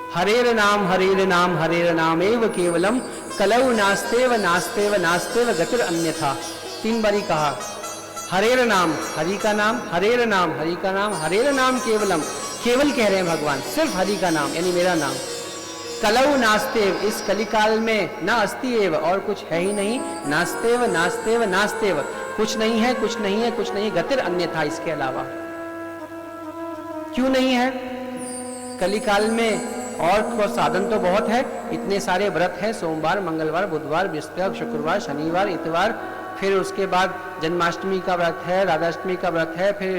हरेर नाम हरेर नाम एव केवलम कलौ नास्तेव नास्तेव नास्तेव गतिर अन्यथा। 3 बारी कहा। हरेर नाम, हरि का नाम, हरेर नाम, हरि का नाम, हरेर नाम केवलम, केवल कह रहे हैं भगवान, सिर्फ हरि का नाम यानी मेरा नाम। कलौ नास्तेव, इस कलिकाल में न अस्ति एव, और कुछ है ही नहीं, नास्तेव नास्तेव नास्तेव, कुछ नहीं है, कुछ नहीं है, कुछ नहीं, गतिर अन्यथा, इसके अलावा। क्यों नहीं है? कलिकाल में और साधन तो बहुत है, इतने सारे व्रत हैं, सोमवार, मंगलवार, बुधवार, बृहस्पतिवार, शुक्रवार, शनिवार, इतवार, फिर उसके बाद जन्माष्टमी का व्रत है, राधाष्टमी का व्रत है, फिर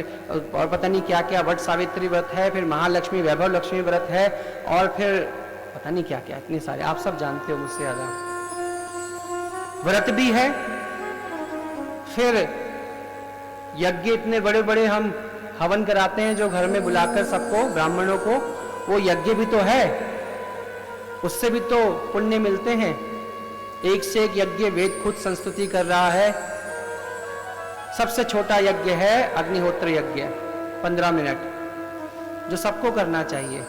और पता नहीं क्या क्या, वट सावित्री व्रत है, फिर महालक्ष्मी वैभव लक्ष्मी व्रत है, और फिर पता नहीं क्या क्या, इतने सारे, आप सब जानते हो मुझसे ज्यादा। व्रत भी है, फिर यज्ञ इतने बड़े बड़े हम हवन कराते हैं जो घर में बुलाकर सबको, ब्राह्मणों को, वो यज्ञ भी तो है, उससे भी तो पुण्य मिलते हैं। एक से एक यज्ञ वेद खुद संस्तुति कर रहा है। सबसे छोटा यज्ञ है अग्निहोत्र यज्ञ, 15 मिनट, जो सबको करना चाहिए,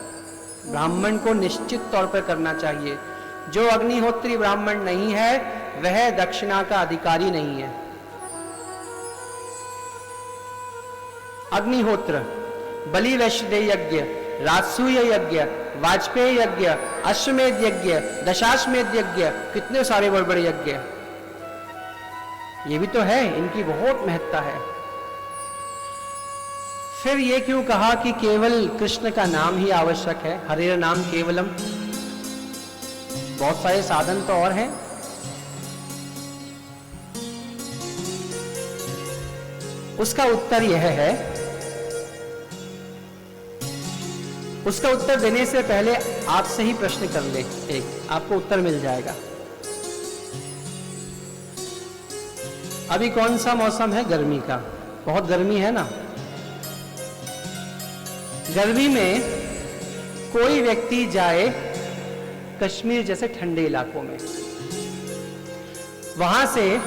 ब्राह्मण को निश्चित तौर पर करना चाहिए। जो अग्निहोत्री ब्राह्मण नहीं है वह दक्षिणा का अधिकारी नहीं है। अग्निहोत्र, बलि वैश्य यज्ञ, राजसूय यज्ञ, वाजपेयी यज्ञ, अश्वमेध यज्ञ, दशाश्वमेध यज्ञ, कितने सारे बड़े बड़े यज्ञ, ये भी तो है, इनकी बहुत महत्ता है। फिर ये क्यों कहा कि केवल कृष्ण का नाम ही आवश्यक है, हरेर नाम केवलम? बहुत सारे साधन तो और हैं। उसका उत्तर यह है, उसका उत्तर देने से पहले आपसे ही प्रश्न कर ले, एक आपको उत्तर मिल जाएगा। अभी कौन सा मौसम है? गर्मी का, बहुत गर्मी है ना। गर्मी में कोई व्यक्ति जाए कश्मीर जैसे ठंडे इलाकों में, वहां से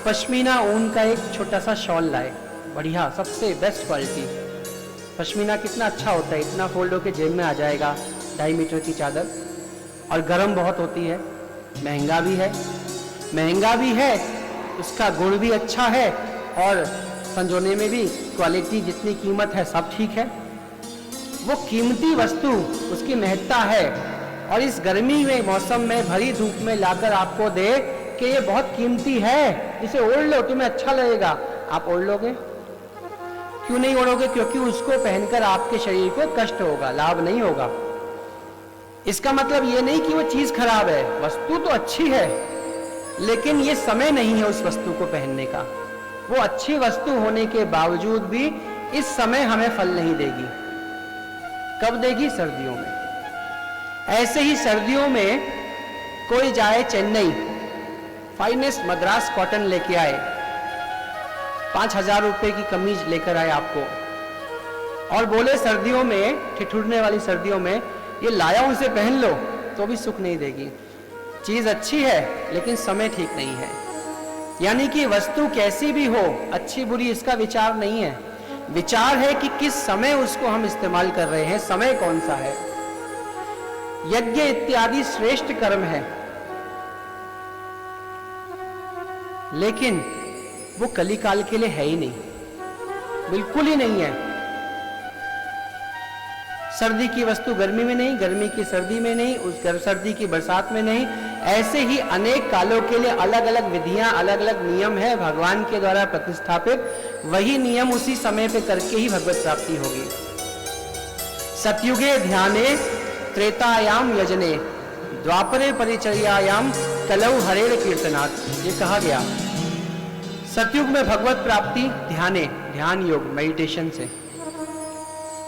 पश्मीना ऊन का एक छोटा सा शॉल लाए, बढ़िया, सबसे बेस्ट क्वालिटी। पश्मीना कितना अच्छा होता है, इतना फोल्ड होके जेब में आ जाएगा, 2.5 मीटर की चादर, और गर्म बहुत होती है, महंगा भी है, महंगा भी है, उसका गुण भी अच्छा है, और संजोने में भी क्वालिटी जितनी कीमत है सब ठीक है। वो कीमती वस्तु, उसकी महत्ता है, और इस गर्मी में मौसम में भरी धूप में लाकर आपको दे कि ये बहुत कीमती है, इसे ओढ़ लो, तुम्हें अच्छा लगेगा, आप ओढ़ लोगे? क्यों नहीं ओढ़ोगे? क्योंकि उसको पहनकर आपके शरीर को कष्ट होगा, लाभ नहीं होगा। इसका मतलब ये नहीं कि वो चीज खराब है, वस्तु तो अच्छी है, लेकिन ये समय नहीं है उस वस्तु को पहनने का। वो अच्छी वस्तु होने के बावजूद भी इस समय हमें फल नहीं देगी। कब देगी? सर्दियों में। ऐसे ही सर्दियों में कोई जाए चेन्नई, फाइनेस्ट मद्रास कॉटन लेके आए, 5,000 रुपए की कमीज लेकर आए आपको, और बोले सर्दियों में, ठिठुरने वाली सर्दियों में, ये लाया हूं इसे पहन लो, तो भी सुख नहीं देगी। चीज अच्छी है लेकिन समय ठीक नहीं है। यानी कि वस्तु कैसी भी हो, अच्छी बुरी, इसका विचार नहीं है, विचार है कि किस समय उसको हम इस्तेमाल कर रहे हैं, समय कौन सा है। यज्ञ इत्यादि श्रेष्ठ कर्म है, लेकिन वो कलिकाल के लिए है ही नहीं, बिल्कुल ही नहीं है। सर्दी की वस्तु गर्मी में नहीं, गर्मी की सर्दी में नहीं, उस सर्दी की बरसात में नहीं। ऐसे ही अनेक कालों के लिए अलग अलग विधियां, अलग अलग नियम है भगवान के द्वारा प्रतिष्ठापित। वही नियम उसी समय पे करके ही भगवत प्राप्ति होगी। सतयुगे ध्याने, त्रेतायाम यजने, द्वापरे परिचर्यायाम, कलौ हरेर कीर्तनात्, ये कहा गया। सतयुग में भगवत प्राप्ति ध्याने, ध्यान योग, मेडिटेशन से।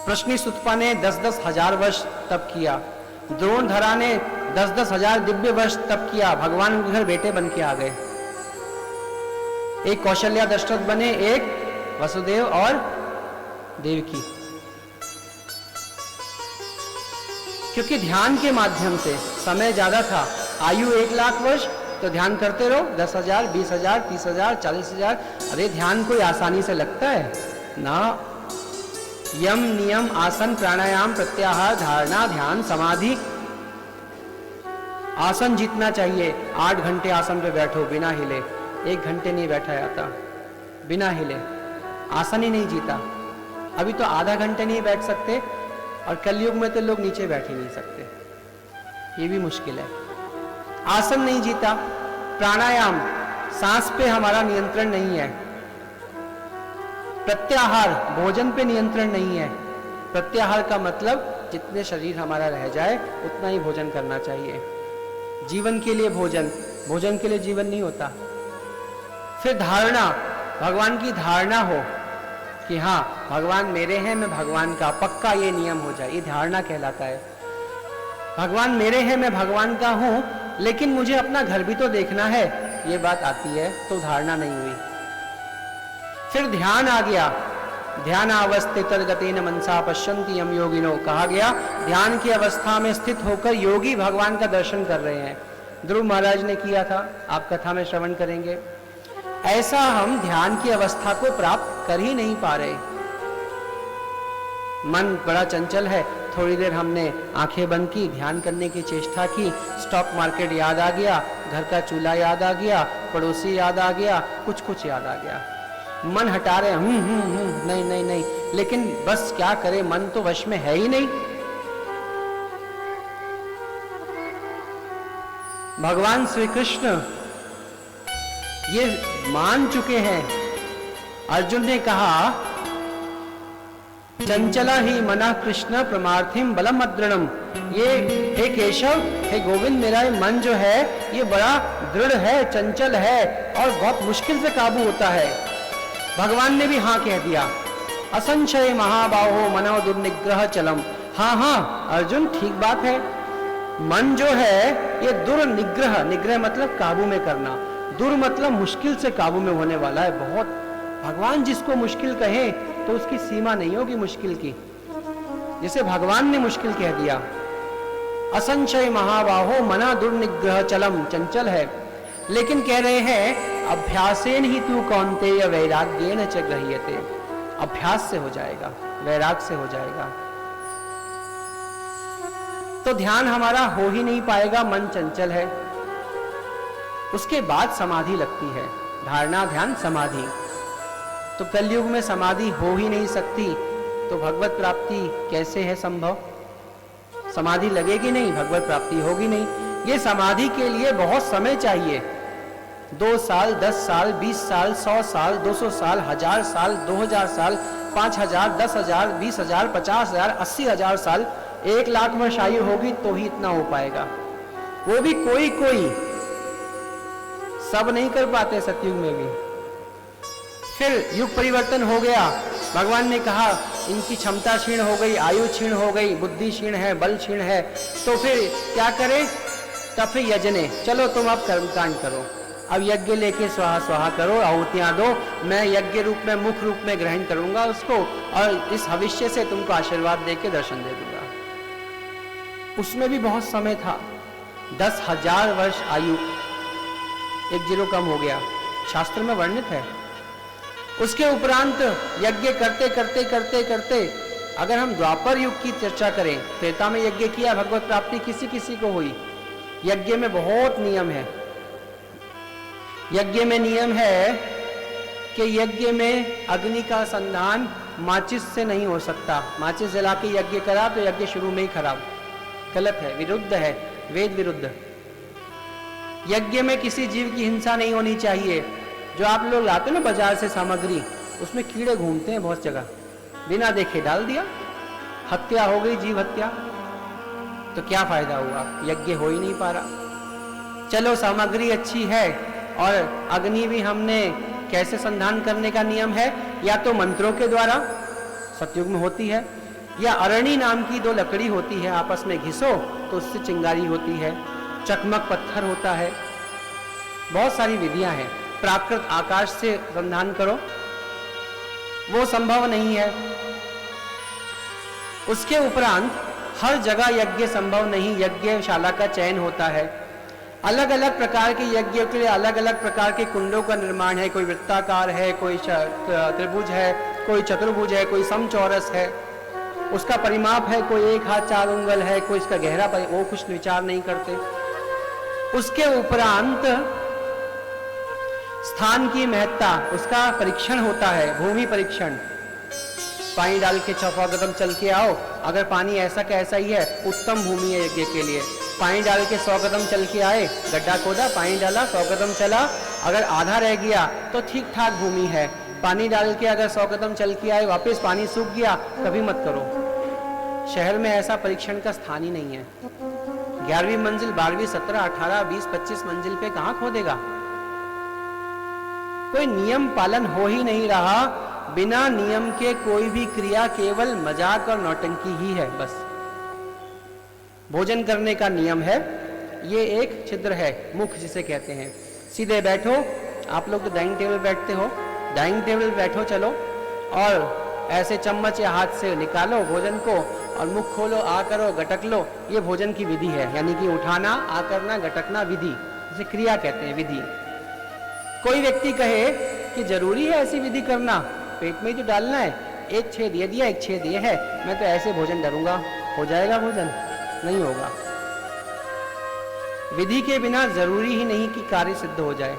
प्रश्निसुत्पा ने 10-10 हजार वर्ष तप किया, द्रोणधरा ने 10-10 हजार दिव्य वर्ष तप किया, भगवान उनके घर बेटे बन के आ गए। एक कौशल्या दशरथ बने, एक वसुदेव और देवकी, क्योंकि ध्यान के माध्यम से समय ज्यादा था। आयु 1 लाख वर्ष, तो ध्यान करते रहो, 10,000, 20,000, 30,000, 40,000। अरे ध्यान कोई आसानी से लगता है ना। यम, नियम, आसन, प्राणायाम, प्रत्याहार, धारणा, ध्यान, समाधि, आसन जीतना चाहिए। 8 घंटे आसन पे बैठो बिना हिले, 1 घंटे नहीं बैठा जाता बिना हिले, आसन ही नहीं जीता। अभी तो आधा घंटे नहीं बैठ सकते, और कलयुग में तो लोग नीचे बैठ ही नहीं सकते, ये भी मुश्किल है। आसन नहीं जीता। प्राणायाम, सांस पे हमारा नियंत्रण नहीं है। प्रत्याहार, भोजन पे नियंत्रण नहीं है। प्रत्याहार का मतलब जितने शरीर हमारा रह जाए उतना ही भोजन करना चाहिए। जीवन के लिए भोजन, भोजन के लिए जीवन नहीं होता। फिर धारणा, भगवान की धारणा हो कि हाँ भगवान मेरे हैं, मैं भगवान का, पक्का ये नियम हो जाए, ये धारणा कहलाता है। भगवान मेरे हैं, मैं भगवान का हूं, लेकिन मुझे अपना घर भी तो देखना है, ये बात आती है तो धारणा नहीं हुई। फिर ध्यान आ गया। ध्यान अवस्थितर्गतेन मनसा पश्यन्ति यम योगिनो, कहा गया ध्यान की अवस्था में स्थित होकर योगी भगवान का दर्शन कर रहे हैं। ध्रुव महाराज ने किया था, आप कथा में श्रवण करेंगे। ऐसा हम ध्यान की अवस्था को प्राप्त कर ही नहीं पा रहे। मन बड़ा चंचल है। थोड़ी देर हमने आंखें बंद की, ध्यान करने की चेष्टा की, स्टॉक मार्केट याद आ गया, घर का चूल्हा याद आ गया, पड़ोसी याद आ गया, कुछ कुछ याद आ गया। मन हटा रहे, नहीं नहीं नहीं, लेकिन बस क्या करे, मन तो वश में है ही नहीं। भगवान श्री कृष्ण ये मान चुके हैं। अर्जुन ने कहा चंचला ही मना कृष्ण प्रमार्थिम बलम अद्रणम, ये हे केशव, हे गोविंद, मेरा ये मन जो है ये बड़ा दृढ़ है, चंचल है और बहुत मुश्किल से काबू होता है। भगवान ने भी हाँ कह दिया। असंशय महाबाहो मनो दुर्निग्रह चलम। हाँ हाँ अर्जुन, ठीक बात है। मन जो है ये दुर्निग्रह, निग्रह मतलब काबू में करना, दुर मतलब मुश्किल से काबू में होने वाला है। बहुत, भगवान जिसको मुश्किल कहे तो उसकी सीमा नहीं होगी मुश्किल की, जिसे भगवान ने मुश्किल कह दिया। असंशय महाबाहो मना दुर्निग्रह चलम, चंचल है। लेकिन कह रहे हैं अभ्यासेन ही तू कौन्तेय वैराग्येन च गृह्यते, अभ्यास से हो जाएगा, वैराग से हो जाएगा। तो ध्यान हमारा हो ही नहीं पाएगा, मन चंचल है। उसके बाद समाधि लगती है, धारणा, ध्यान, समाधि। तो कलयुग में समाधि हो ही नहीं सकती, तो भगवत प्राप्ति कैसे है संभव? समाधि लगेगी नहीं, भगवत प्राप्ति होगी नहीं। ये समाधि के लिए बहुत समय चाहिए। 2 साल, 10 साल, 20 साल, 100 साल, 200 साल, 1000 साल, 2000 साल, 5000, 10,000, 20,000, 50,000, 80,000 साल, 1 लाख वर्ष आयु होगी तो ही इतना हो पाएगा। वो भी कोई कोई, सब नहीं कर पाते सतयुग में भी। फिर युग परिवर्तन हो गया। भगवान ने कहा इनकी क्षमता क्षीण हो गई, आयु क्षीण हो गई, बुद्धि क्षीण है, बल क्षीण है, तो फिर क्या करें? तब फिर यजने, चलो तुम अब कर्मकांड करो, अब यज्ञ लेके स्वाहा स्वाहा करो, आहुतियां दो, मैं यज्ञ रूप में, मुख रूप में ग्रहण करूंगा उसको, और इस भविष्य से तुमको आशीर्वाद देके दर्शन दे दूंगा। उसमें भी बहुत समय था, 10,000 वर्ष आयु, 1 जीरो कम हो गया, शास्त्र में वर्णित है। उसके उपरांत यज्ञ करते करते करते करते, अगर हम द्वापर युग की चर्चा करें, त्रेता में यज्ञ किया, भगवत प्राप्ति किसी किसी को हुई। यज्ञ में बहुत नियम है। यज्ञ में नियम है कि यज्ञ में अग्नि का संधान माचिस से नहीं हो सकता। माचिस जला के यज्ञ करा तो यज्ञ शुरू में ही खराब, गलत है, विरुद्ध है, वेद विरुद्ध। यज्ञ में किसी जीव की हिंसा नहीं होनी चाहिए। जो आप लोग लाते ना बाजार से सामग्री, उसमें कीड़े घूमते हैं बहुत जगह, बिना देखे डाल दिया, हत्या हो गई, जीव हत्या, तो क्या फायदा हुआ? यज्ञ हो ही नहीं पा रहा। चलो सामग्री अच्छी है, और अग्नि भी हमने कैसे संधान करने का नियम है, या तो मंत्रों के द्वारा, सतयुग में होती है, या अरणी नाम की 2 लकड़ी होती है, आपस में घिसो तो उससे चिंगारी होती है, चकमक पत्थर होता है, बहुत सारी विधियां हैं। प्राकृत आकाश से संधान करो, वो संभव नहीं है। उसके उपरांत हर जगह यज्ञ संभव नहीं, यज्ञशाला का चयन होता है। अलग अलग प्रकार के यज्ञों के लिए अलग अलग प्रकार के कुंडों का निर्माण है। कोई वृत्ताकार है, कोई त्रिभुज है, कोई चतुर्भुज है, कोई समचौरस है, उसका परिमाप है, कोई 1 हाथ 4 उंगल है, कोई इसका गहरा वो कुछ विचार नहीं करते। उसके उपरांत स्थान की महत्ता, उसका परीक्षण होता है, भूमि परीक्षण। पानी डाल के 6 कदम चल के आओ, अगर पानी ऐसा का ऐसा ही है, उत्तम भूमि है यज्ञ के लिए। पानी डाल के 100 कदम चल के आए, गड्ढा खोदा, पानी डाला, 100 कदम चला, अगर आधा रह गया तो ठीक ठाक भूमि है। पानी डाल के अगर 100 कदम चल के आए, वापस पानी सूख गया, कभी मत करो। शहर में ऐसा परीक्षण का स्थान ही नहीं है। 11वीं मंजिल, 12वीं, 17, 18, 20, 25 मंजिल पे कहां खोदेगा? कोई नियम पालन हो ही नहीं रहा। बिना नियम के कोई भी क्रिया केवल मजाक और नौटंकी ही है बस। भोजन करने का नियम है, ये एक छिद्र है, मुख जिसे कहते हैं। सीधे बैठो, आप लोग तो डाइनिंग टेबल बैठते हो, डाइनिंग टेबल बैठो चलो, और ऐसे चम्मच या हाथ से निकालो भोजन को और मुख खोलो, आ करो, गटक लो। ये भोजन की विधि है, यानी कि उठाना, आ करना, गटकना विधि, जिसे क्रिया कहते हैं, विधि। कोई व्यक्ति कहे कि जरूरी है ऐसी विधि करना, पेट में ही तो डालना है, एक छेद ये दिया, एक छेद ये है, मैं तो ऐसे भोजन डरूंगा, हो जाएगा भोजन? नहीं होगा। विधि के बिना जरूरी ही नहीं कि कार्य सिद्ध हो जाए,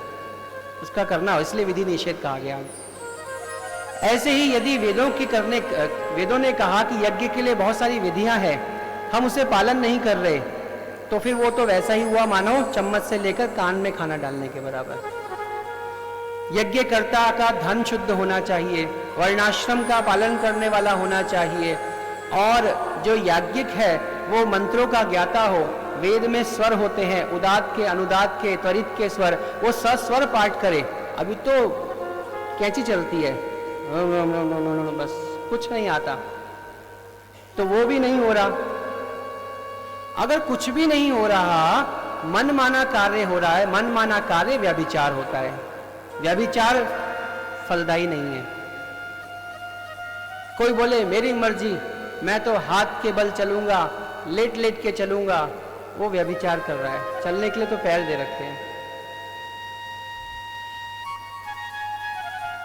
उसका करना हो, इसलिए विधि निषेध कहा गया। ऐसे ही यदि वेदों ने कहा कि यज्ञ के लिए बहुत सारी विधियां हैं, हम उसे पालन नहीं कर रहे, तो फिर वो तो वैसा ही हुआ मानो चम्मच से लेकर कान में खाना डालने के बराबर। यज्ञकर्ता का धन शुद्ध होना चाहिए, वर्णाश्रम का पालन करने वाला होना चाहिए, और जो याज्ञिक है वो मंत्रों का ज्ञाता हो। वेद में स्वर होते हैं, उदात के, अनुदात के, त्वरित के स्वर, वो सस्वर पाठ करे। अभी तो कैंची चलती है, बस कुछ नहीं आता, तो वो भी नहीं हो रहा। अगर कुछ भी नहीं हो रहा, मन माना कार्य हो रहा है, मन माना कार्य व्यभिचार होता है। व्यभिचार फलदायी नहीं है। कोई बोले मेरी मर्जी, मैं तो हाथ के बल चलूंगा, लेट लेट के चलूंगा, वो व्यभिचार कर रहा है। चलने के लिए तो पैर दे रखे हैं।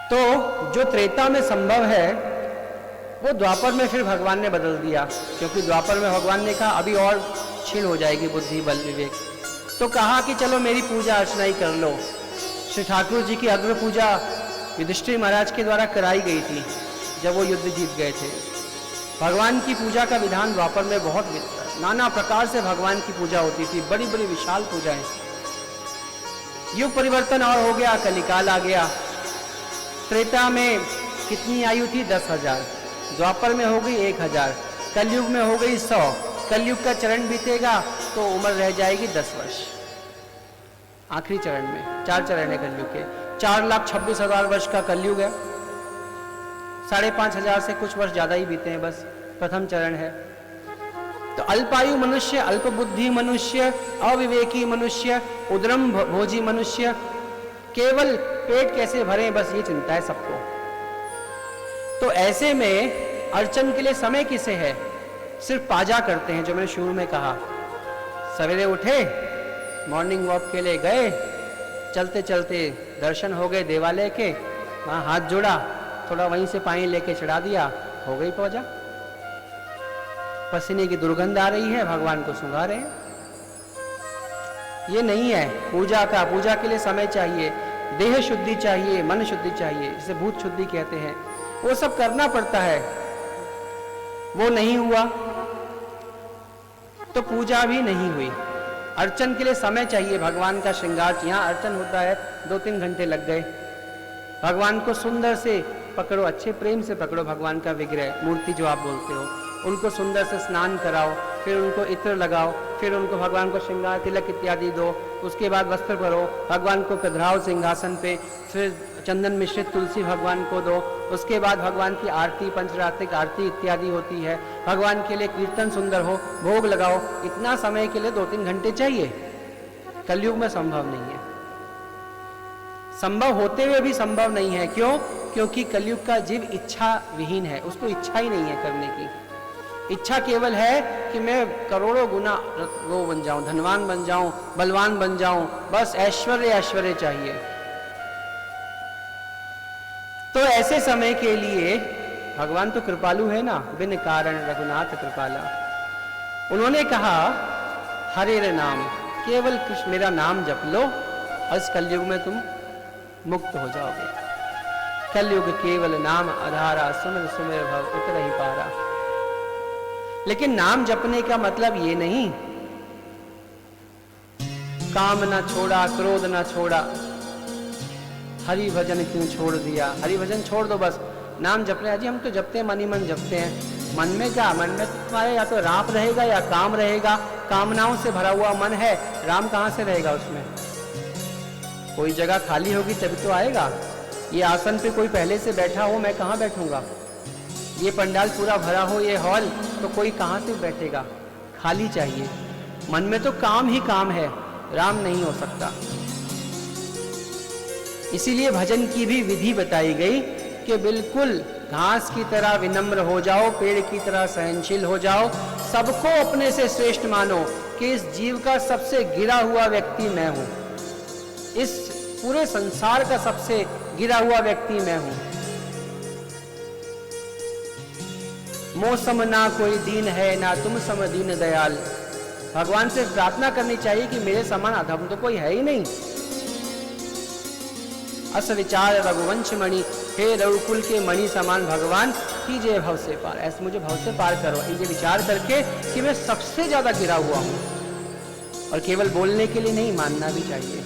तो जो त्रेता में संभव है वो द्वापर में फिर भगवान ने बदल दिया, क्योंकि द्वापर में भगवान ने कहा अभी और छीन हो जाएगी बुद्धि बल विवेक, तो कहा कि चलो मेरी पूजा अर्चना ही कर लो। श्री ठाकुर जी की अग्र पूजा युधिष्ठिर महाराज के द्वारा कराई गई थी जब वो युद्ध जीत गए थे। भगवान की पूजा का विधान द्वापर में बहुत नाना प्रकार से भगवान की पूजा होती थी, बड़ी बड़ी विशाल पूजाएं। युग परिवर्तन और हो गया, कलिकाल आ गया। त्रेता में कितनी आयु थी? 10,000। द्वापर में हो गई 1,000। कलयुग में हो गई 100। कलयुग का चरण बीतेगा तो उम्र रह जाएगी 10 वर्ष। आखिरी चरण में 4 चरण है कलयुग के। 4,26,000 वर्ष का कलयुग है। 5,500 से कुछ वर्ष ज्यादा ही बीते हैं, बस प्रथम चरण है। तो अल्पायु मनुष्य, अल्प बुद्धि मनुष्य, अविवेकी मनुष्य, उदरम भोजी मनुष्य, केवल पेट कैसे भरें, बस ये चिंता है सबको। तो ऐसे में अर्चन के लिए समय किसे है? सिर्फ पाजा करते हैं, जो मैंने शुरू में कहा। सवेरे उठे, मॉर्निंग वॉक के लिए गए, चलते चलते दर्शन हो गए देवालय के, वहाँ हाथ जोड़ा, थोड़ा वहीं से पानी लेके चढ़ा दिया, हो गई पूजा। पसीने की दुर्गंध आ रही है, भगवान को सुंघा रहे हैं। ये नहीं है पूजा का। पूजा के लिए समय चाहिए, देह शुद्धि चाहिए, मन शुद्धि चाहिए, जिसे भूत शुद्धि कहते हैं। वो सब करना पड़ता है, वो नहीं हुआ तो पूजा भी नहीं हुई। अर्चन के लिए समय चाहिए, भगवान का श्रृंगार। यहाँ अर्चन होता है, 2-3 घंटे लग गए। भगवान को सुंदर से पकड़ो, अच्छे प्रेम से पकड़ो भगवान का विग्रह, मूर्ति जो आप बोलते हो, उनको सुंदर से स्नान कराओ, फिर उनको इत्र लगाओ, फिर उनको भगवान को श्रृंगार तिलक इत्यादि दो, उसके बाद वस्त्र परो, भगवान को कधराओ सिंहासन पे, फिर चंदन मिश्रित तुलसी भगवान को दो, उसके बाद भगवान की आरती, पंचरात्रिक आरती इत्यादि होती है, भगवान के लिए कीर्तन सुंदर हो, भोग लगाओ। इतना समय के लिए 2-3 घंटे चाहिए। कलयुग में संभव नहीं है। संभव होते हुए भी संभव नहीं है। क्यों? क्योंकि कलयुग का जीव इच्छा विहीन है, उसको इच्छा ही नहीं है करने की। इच्छा केवल है कि मैं करोड़ों गुना वो बन जाऊं, धनवान बन जाऊं, बलवान बन जाऊं, बस ऐश्वर्य ऐश्वर्य चाहिए। तो ऐसे समय के लिए भगवान तो कृपालु है ना, बिन कारण रघुनाथ कृपाला। उन्होंने कहा हरे नाम, केवल कृष्ण मेरा नाम जप लो और इस कलयुग में तुम मुक्त हो जाओगे। कलयुग केवल नाम आधारा, सुमिर सुमिर भव उतर ही पारा। लेकिन नाम जपने का मतलब ये नहीं काम ना छोड़ा, क्रोध ना छोड़ा, हरि भजन क्यों छोड़ दिया, हरि भजन छोड़ दो बस, नाम जप रहे हैं। जी हम तो जपते हैं, मन ही मन जपते हैं। मन में क्या, मन में तुम्हारे या तो राम रहेगा या काम रहेगा। कामनाओं से भरा हुआ मन है, राम कहाँ से रहेगा उसमें? कोई जगह खाली होगी तभी तो आएगा। ये आसन पे कोई पहले से बैठा हो, मैं कहाँ बैठूंगा? ये पंडाल पूरा भरा हो, ये हॉल, तो कोई कहाँ से बैठेगा? खाली चाहिए। मन में तो काम ही काम है, राम नहीं हो सकता। इसीलिए भजन की भी विधि बताई गई कि बिल्कुल घास की तरह विनम्र हो जाओ, पेड़ की तरह सहनशील हो जाओ, सबको अपने से श्रेष्ठ मानो कि इस जीव का सबसे गिरा हुआ व्यक्ति मैं हूं, इस पूरे संसार का सबसे गिरा हुआ व्यक्ति मैं हूं। मौसम ना कोई दीन है, ना तुम सम दीन दयाल। भगवान से प्रार्थना करनी चाहिए कि मेरे समान अधम तो कोई है ही नहीं। अस विचार रघुवंश मणि, हे रघुकुल के मणि समान भगवान कीजिए भव से पार। ऐसे मुझे भव से पार करो, ये विचार करके कि मैं सबसे ज्यादा गिरा हुआ हूं। और केवल बोलने के लिए नहीं, मानना भी चाहिए।